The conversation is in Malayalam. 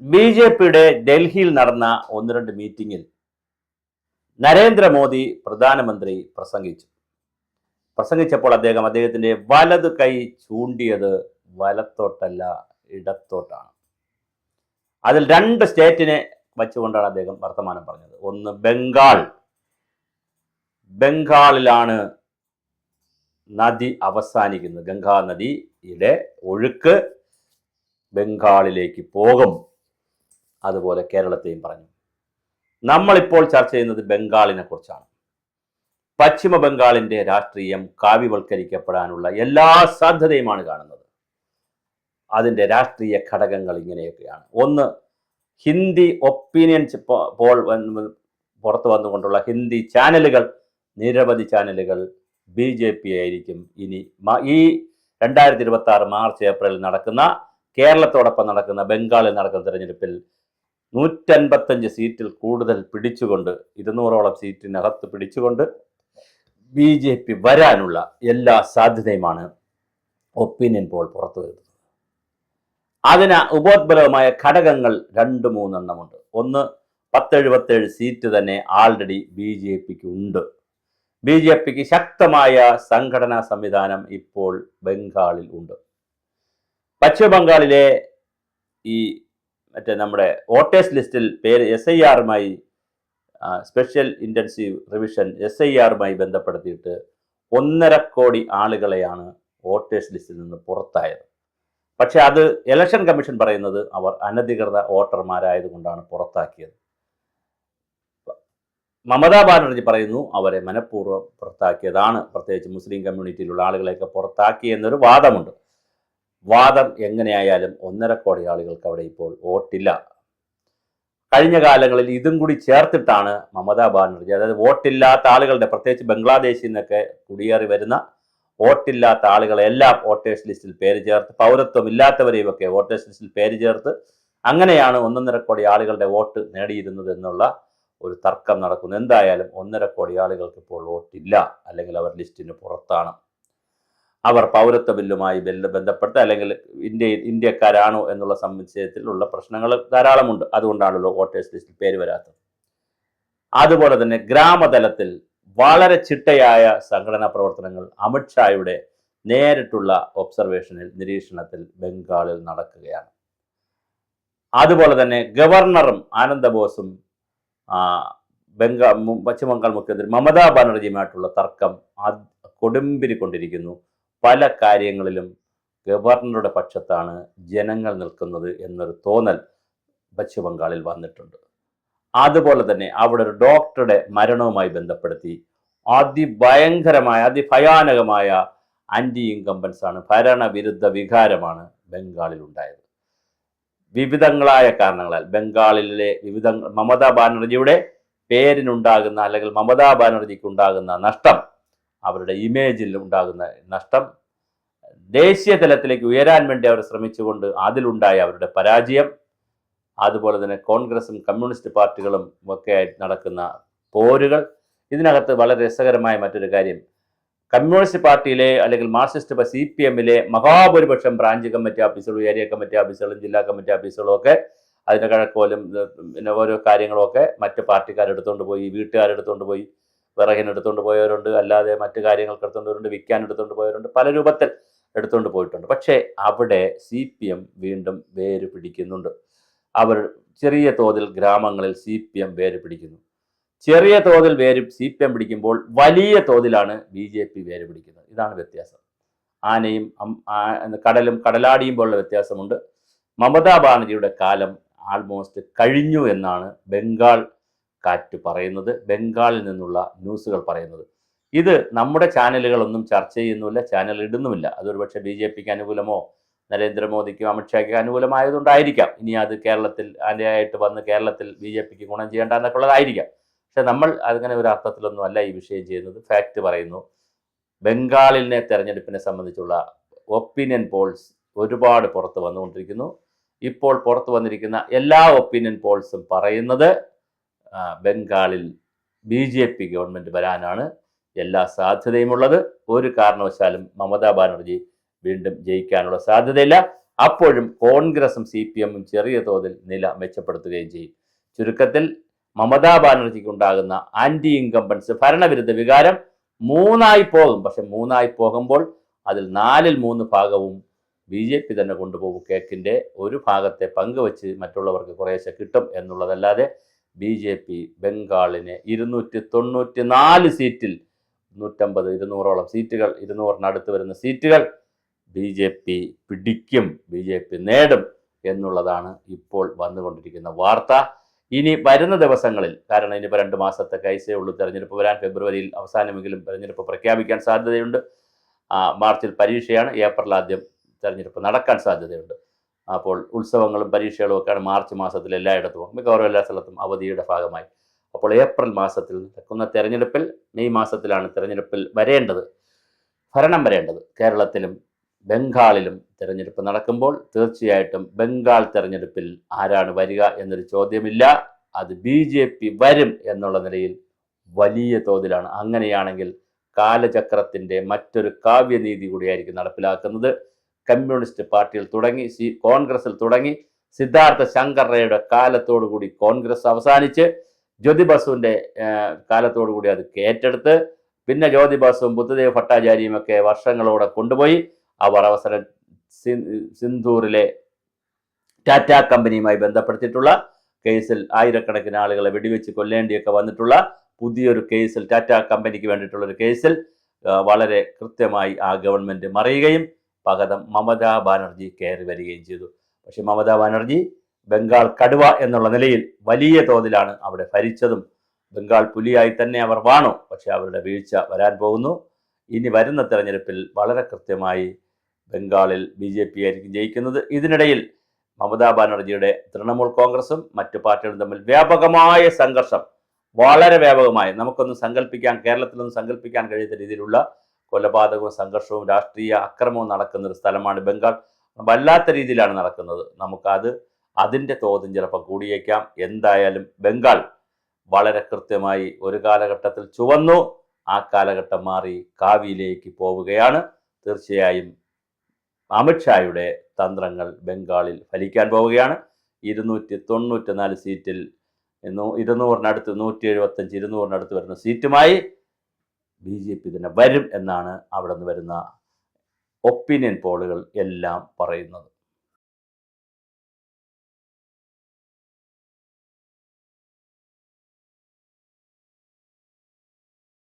ബി.ജെ.പിയുടെ ഡൽഹിയിൽ നടന്ന ഒന്ന് രണ്ട് മീറ്റിംഗിൽ നരേന്ദ്രമോദി പ്രധാനമന്ത്രി പ്രസംഗിച്ചപ്പോൾ അദ്ദേഹത്തിന്റെ വലത് കൈ ചൂണ്ടിയത് വലത്തോട്ടല്ല ഇടത്തോട്ടാണ്. അതിൽ രണ്ട് സ്റ്റേറ്റിനെ വച്ചുകൊണ്ടാണ് അദ്ദേഹം വർത്തമാനം പറഞ്ഞത്. ഒന്ന് ബംഗാളിലാണ് നദി അവസാനിക്കുന്നത്. ഗംഗാ നദിയുടെ ഒഴുക്ക് ബംഗാളിലേക്ക് പോകും. അതുപോലെ കേരളത്തെയും പറഞ്ഞു. നമ്മളിപ്പോൾ ചർച്ച ചെയ്യുന്നത് ബംഗാളിനെ കുറിച്ചാണ്. പശ്ചിമ ബംഗാളിന്റെ രാഷ്ട്രീയം കാവ്യവൽക്കരിക്കപ്പെടാനുള്ള എല്ലാ സാധ്യതയുമാണ് കാണുന്നത്. അതിൻ്റെ രാഷ്ട്രീയ ഘടകങ്ങൾ ഇങ്ങനെയൊക്കെയാണ്. ഒന്ന്, ഹിന്ദി ഒപ്പീനിയൻ പോൾ പുറത്തു വന്നുകൊണ്ടുള്ള ഹിന്ദി ചാനലുകൾ, നിരവധി ചാനലുകൾ BJP ആയിരിക്കും ഇനി ഈ 2026 മാർച്ച് ഏപ്രിലിൽ നടക്കുന്ന, കേരളത്തോടൊപ്പം നടക്കുന്ന ബംഗാളിൽ നടക്കുന്ന തെരഞ്ഞെടുപ്പിൽ 155 സീറ്റിൽ കൂടുതൽ പിടിച്ചുകൊണ്ട്, 200ഓളം സീറ്റിനകത്ത് പിടിച്ചുകൊണ്ട് BJP വരാനുള്ള എല്ലാ സാധ്യതയുമാണ് ഒപ്പീനിയൻ പോൾ പുറത്തു വരുന്നത്. അതിന് ഉപോത്ബലകമായ ഘടകങ്ങൾ 2-3 എണ്ണമുണ്ട്. ഒന്ന്, 1077 സീറ്റ് തന്നെ ആൾറെഡി BJPക്ക് ഉണ്ട്. BJPക്ക് ശക്തമായ സംഘടനാ സംവിധാനം ഇപ്പോൾ ബംഗാളിൽ ഉണ്ട്. പശ്ചിമ ബംഗാളിലെ ഈ നമ്മുടെ വോട്ടേഴ്സ് ലിസ്റ്റിൽ പേര് SIRമായി, സ്പെഷ്യൽ ഇൻറ്റൻസീവ് റിവിഷൻ SIRമായി ബന്ധപ്പെടുത്തിയിട്ട് 1.5 കോടി ആളുകളെയാണ് വോട്ടേഴ്സ് ലിസ്റ്റിൽ നിന്ന് പുറത്തായത്. പക്ഷെ അത് ഇലക്ഷൻ കമ്മീഷൻ പറയുന്നത് അവർ അനധികൃത വോട്ടർമാരായതുകൊണ്ടാണ് പുറത്താക്കിയത്. മമതാ ബാനർജി പറയുന്നു അവരെ മനഃപൂർവ്വം പുറത്താക്കിയതാണ്, പ്രത്യേകിച്ച് മുസ്ലിം കമ്മ്യൂണിറ്റിയിലുള്ള ആളുകളെയൊക്കെ പുറത്താക്കി എന്നൊരു വാദമുണ്ട്. വാദം എങ്ങനെയായാലും 1.5 കോടി ആളുകൾക്ക് അവിടെ ഇപ്പോൾ വോട്ടില്ല. കഴിഞ്ഞ കാലങ്ങളിൽ ഇതും കൂടി ചേർത്തിട്ടാണ് മമതാ ബാനർജി, അതായത് വോട്ടില്ലാത്ത ആളുകളുടെ, പ്രത്യേകിച്ച് ബംഗ്ലാദേശിൽ നിന്നൊക്കെ കുടിയേറി വരുന്ന വോട്ടില്ലാത്ത ആളുകളെല്ലാം വോട്ടേഴ്സ് ലിസ്റ്റിൽ പേര് ചേർത്ത്, പൗരത്വം ഇല്ലാത്തവരെയും ഒക്കെ വോട്ടേഴ്സ് ലിസ്റ്റിൽ പേര് ചേർത്ത്, അങ്ങനെയാണ് 1.5 കോടി ആളുകളുടെ വോട്ട് നേടിയിരുന്നത് എന്നുള്ള ഒരു തർക്കം നടക്കുന്നു. എന്തായാലും 1.5 കോടി ആളുകൾക്ക് ഇപ്പോൾ വോട്ടില്ല, അല്ലെങ്കിൽ അവർ ലിസ്റ്റിന് പുറത്താണ്. അവർ പൗരത്വ ബില്ലുമായി ബന്ധപ്പെട്ട് അല്ലെങ്കിൽ ഇന്ത്യക്കാരാണോ എന്നുള്ള സംശയത്തിലുള്ള പ്രശ്നങ്ങൾ ധാരാളമുണ്ട്. അതുകൊണ്ടാണല്ലോ വോട്ടേഴ്സ് ലിസ്റ്റിൽ പേര് വരാത്തത്. അതുപോലെ തന്നെ ഗ്രാമതലത്തിൽ വളരെ ചിട്ടയായ സംഘടനാ പ്രവർത്തനങ്ങൾ അമിത്ഷായുടെ നേരിട്ടുള്ള ഒബ്സർവേഷനിൽ, നിരീക്ഷണത്തിൽ ബംഗാളിൽ നടക്കുകയാണ്. അതുപോലെ തന്നെ ഗവർണറും ആനന്ദബോസും പശ്ചിമ ബംഗാൾ മുഖ്യമന്ത്രി മമതാ ബാനർജിയുമായിട്ടുള്ള തർക്കം കൊടുമ്പിരിക്കൊണ്ടിരിക്കുന്നു. പല കാര്യങ്ങളിലും ഗവർണറുടെ പക്ഷത്താണ് ജനങ്ങൾ നിൽക്കുന്നത് എന്നൊരു തോന്നൽ പശ്ചിമ ബംഗാളിൽ വന്നിട്ടുണ്ട്. അതുപോലെ തന്നെ അവിടെ ഒരു ഡോക്ടറുടെ മരണവുമായി ബന്ധപ്പെടുത്തി അതിഭയങ്കരമായ, അതിഭയാനകമായ ആൻറ്റി ഇൻകംബൻസ് ആണ്, ഭരണവിരുദ്ധ വികാരമാണ് ബംഗാളിൽ ഉണ്ടായത്. വിവിധങ്ങളായ കാരണങ്ങളാൽ ബംഗാളിലെ മമതാ ബാനർജിയുടെ പേരിനുണ്ടാകുന്ന, അല്ലെങ്കിൽ മമതാ ബാനർജിക്ക് ഉണ്ടാകുന്ന നഷ്ടം, അവരുടെ ഇമേജിൽ ഉണ്ടാകുന്ന നഷ്ടം, ദേശീയ തലത്തിലേക്ക് ഉയരാൻ വേണ്ടി അവർ ശ്രമിച്ചുകൊണ്ട് അതിലുണ്ടായ അവരുടെ പരാജയം, അതുപോലെ തന്നെ കോൺഗ്രസും കമ്മ്യൂണിസ്റ്റ് പാർട്ടികളും ഒക്കെ ആയിട്ട് നടക്കുന്ന പോരുകൾ. ഇതിനകത്ത് വളരെ രസകരമായ മറ്റൊരു കാര്യം, കമ്മ്യൂണിസ്റ്റ് പാർട്ടിയിലെ അല്ലെങ്കിൽ മാർക്സിസ്റ്റ് CPMലെ മഹാഭൂരിപക്ഷം ബ്രാഞ്ച് കമ്മിറ്റി ഓഫീസുകളും ഏരിയ കമ്മിറ്റി ഓഫീസുകളും ജില്ലാ കമ്മിറ്റി ഓഫീസുകളും ഒക്കെ, അതിൻ്റെ കഴക്കോലും പിന്നെ ഓരോ കാര്യങ്ങളൊക്കെ മറ്റ് പാർട്ടിക്കാരെടുത്തുകൊണ്ട് പോയി, വീട്ടുകാരെടുത്തുകൊണ്ട് പോയി, വിറകിനെടുത്തുകൊണ്ട് പോയവരുണ്ട്, അല്ലാതെ മറ്റു കാര്യങ്ങൾക്ക് എടുത്തുകൊണ്ടവരുണ്ട്, വിൽക്കാൻ എടുത്തുകൊണ്ട് പോയവരുണ്ട്, പല രൂപത്തിൽ എടുത്തുകൊണ്ട് പോയിട്ടുണ്ട്. പക്ഷേ അവിടെ CPM വീണ്ടും വേര് പിടിക്കുന്നുണ്ട്. അവർ ചെറിയ തോതിൽ ഗ്രാമങ്ങളിൽ CPM വേര് പിടിക്കുന്നു. ചെറിയ തോതിൽ CPM പിടിക്കുമ്പോൾ വലിയ തോതിലാണ് BJP വേര് പിടിക്കുന്നത്. ഇതാണ് വ്യത്യാസം. ആനയും കടലാടിയും പോലുള്ള വ്യത്യാസമുണ്ട്. മമതാ ബാനർജിയുടെ കാലം ആൾമോസ്റ്റ് കഴിഞ്ഞു എന്നാണ് ബംഗാൾ കാറ്റ് പറയുന്നത്, ബംഗാളിൽ നിന്നുള്ള ന്യൂസുകൾ പറയുന്നത്. ഇത് നമ്മുടെ ചാനലുകളൊന്നും ചർച്ച ചെയ്യുന്നുമില്ല, ചാനൽ ഇടുന്നുമില്ല. അതൊരു പക്ഷേ BJPക്ക് അനുകൂലമോ നരേന്ദ്രമോദിക്കും അമിത്ഷായ്ക്ക് അനുകൂലമായതുകൊണ്ടായിരിക്കാം. ഇനി അത് കേരളത്തിൽ അതിനായിട്ട് വന്ന് കേരളത്തിൽ BJPക്ക് ഗുണം ചെയ്യേണ്ട എന്നൊക്കെ ഉള്ളതായിരിക്കാം. പക്ഷെ നമ്മൾ അങ്ങനെ ഒരു അർത്ഥത്തിലൊന്നും അല്ല ഈ വിഷയം ചെയ്യുന്നത്. ഫാക്റ്റ് പറയുന്നു. ബംഗാളിലെ തെരഞ്ഞെടുപ്പിനെ സംബന്ധിച്ചുള്ള ഒപ്പീനിയൻ പോൾസ് ഒരുപാട് പുറത്ത് വന്നുകൊണ്ടിരിക്കുന്നു. ഇപ്പോൾ പുറത്തു വന്നിരിക്കുന്ന എല്ലാ ഒപ്പീനിയൻ പോൾസും പറയുന്നത് ബംഗാളിൽ BJP ഗവൺമെൻറ് വരാനാണ് എല്ലാ സാധ്യതയുമുള്ളത്. ഒരു കാരണവശാലും മമതാ ബാനർജി വീണ്ടും ജയിക്കാനുള്ള സാധ്യതയില്ല. അപ്പോഴും കോൺഗ്രസും CPM-ഉം ചെറിയ തോതിൽ നില മെച്ചപ്പെടുത്തുകയും ചെയ്യും. ചുരുക്കത്തിൽ മമതാ ബാനർജിക്ക് ഉണ്ടാകുന്ന ആന്റി ഇൻകംബൻസ് ഭരണവിരുദ്ധ വികാരം മൂന്നായി പോകും. പക്ഷെ മൂന്നായി പോകുമ്പോൾ അതിൽ 4/3 ഭാഗവും BJP തന്നെ കൊണ്ടുപോകും. കേക്കിൻ്റെ ഒരു ഭാഗത്തെ പങ്കുവച്ച് മറ്റുള്ളവർക്ക് കുറേശ്ശെ കിട്ടും എന്നുള്ളതല്ലാതെ BJP ബംഗാളിനെ 294 സീറ്റിൽ 150, 200ഓളം സീറ്റുകൾ, 200-നടുത്ത് വരുന്ന സീറ്റുകൾ BJP പിടിക്കും, BJP നേടും എന്നുള്ളതാണ് ഇപ്പോൾ വന്നുകൊണ്ടിരിക്കുന്ന വാർത്ത. ഇനി വരുന്ന ദിവസങ്ങളിൽ, കാരണം ഇനിയിപ്പോൾ 2 മാസത്തെ കൈസേ ഉള്ളൂ, തെരഞ്ഞെടുപ്പ് വരാൻ ഫെബ്രുവരിയിൽ അവസാനമെങ്കിലും തെരഞ്ഞെടുപ്പ് പ്രഖ്യാപിക്കാൻ സാധ്യതയുണ്ട്. മാർച്ചിൽ പരീക്ഷയാണ്, ഏപ്രിൽ ആദ്യം തെരഞ്ഞെടുപ്പ് നടക്കാൻ സാധ്യതയുണ്ട്. അപ്പോൾ ഉത്സവങ്ങളും പരീക്ഷകളും ഒക്കെയാണ് മാർച്ച് മാസത്തിൽ എല്ലായിടത്തും, മിക്കവാറും എല്ലാ സ്ഥലത്തും അവധിയുടെ ഭാഗമായി. അപ്പോൾ ഏപ്രിൽ മാസത്തിൽ നടക്കുന്ന തെരഞ്ഞെടുപ്പിൽ, മെയ് മാസത്തിലാണ് തെരഞ്ഞെടുപ്പിൽ ഭരണം വരേണ്ടത്. കേരളത്തിലും ബംഗാളിലും തെരഞ്ഞെടുപ്പ് നടക്കുമ്പോൾ തീർച്ചയായിട്ടും ബംഗാൾ തെരഞ്ഞെടുപ്പിൽ ആരാണ് വരിക എന്നൊരു ചോദ്യമില്ല, അത് BJP വരും എന്നുള്ള നിലയിൽ വലിയ തോതിലാണ്. അങ്ങനെയാണെങ്കിൽ കാലചക്രത്തിൻ്റെ മറ്റൊരു കാവ്യനീതി കൂടിയായിരിക്കും നടപ്പിലാക്കുന്നത്. കമ്മ്യൂണിസ്റ്റ് പാർട്ടിയിൽ തുടങ്ങി, കോൺഗ്രസിൽ തുടങ്ങി, സിദ്ധാർത്ഥ ശങ്കർ റേയുടെ കാലത്തോടുകൂടി കോൺഗ്രസ് അവസാനിച്ച് ജ്യോതി ബസുവിൻ്റെ കാലത്തോടുകൂടി അത് ഏറ്റെടുത്ത്, പിന്നെ ജ്യോതി ബസുവും ബുദ്ധദേവ് ഭട്ടാചാര്യയും ഒക്കെ വർഷങ്ങളോടെ കൊണ്ടുപോയി അവർ അവസരം സിന്ധൂറിലെ ടാറ്റ കമ്പനിയുമായി ബന്ധപ്പെടുത്തിയിട്ടുള്ള കേസിൽ ആയിരക്കണക്കിന് ആളുകളെ വെടിവെച്ച് കൊല്ലേണ്ടിയൊക്കെ വന്നിട്ടുള്ള പുതിയൊരു കേസിൽ, ടാറ്റ കമ്പനിക്ക് വേണ്ടിയിട്ടുള്ളൊരു കേസിൽ വളരെ കൃത്യമായി ആ ഗവൺമെൻറ് മറിയുകയും പകരം മമതാ ബാനർജി കയറി വരികയും ചെയ്തു. പക്ഷേ മമതാ ബാനർജി ബംഗാൾ കടുവ എന്നുള്ള നിലയിൽ വലിയ തോതിലാണ് അവിടെ ഭരിച്ചതും. ബംഗാൾ പുലിയായി തന്നെ അവർ വാണു. പക്ഷേ അവരുടെ വീഴ്ച വരാൻ പോകുന്നു. ഇനി വരുന്ന തെരഞ്ഞെടുപ്പിൽ വളരെ കൃത്യമായി ബംഗാളിൽ BJP ആയിരിക്കും ജയിക്കുന്നത്. ഇതിനിടയിൽ മമതാ ബാനർജിയുടെ തൃണമൂൽ കോൺഗ്രസും മറ്റു പാർട്ടികളും തമ്മിൽ വ്യാപകമായ സംഘർഷം, വളരെ വ്യാപകമായി, കേരളത്തിലൊന്നും സങ്കല്പിക്കാൻ കഴിയാത്ത രീതിയിലുള്ള കൊലപാതകവും സംഘർഷവും രാഷ്ട്രീയ അക്രമവും നടക്കുന്ന ഒരു സ്ഥലമാണ് ബംഗാൾ. വല്ലാത്ത രീതിയിലാണ് നടക്കുന്നത്. അതിൻ്റെ തോതും ചിലപ്പോൾ കൂടിയേക്കാം. എന്തായാലും ബംഗാൾ വളരെ കൃത്യമായി ഒരു കാലഘട്ടത്തിൽ ചുവന്നു, ആ കാലഘട്ടം മാറി കാവിയിലേക്ക് പോവുകയാണ്. തീർച്ചയായും അമിത്ഷായുടെ തന്ത്രങ്ങൾ ബംഗാളിൽ ഫലിക്കാൻ പോവുകയാണ്. 294 സീറ്റിൽ 200-നടുത്ത് 175, 200-നടുത്ത് വരുന്ന സീറ്റുമായി BJP തന്നെ വരും എന്നാണ് അവിടെ നിന്ന് വരുന്ന ഒപ്പീനിയൻ പോളുകൾ എല്ലാം പറയുന്നത്.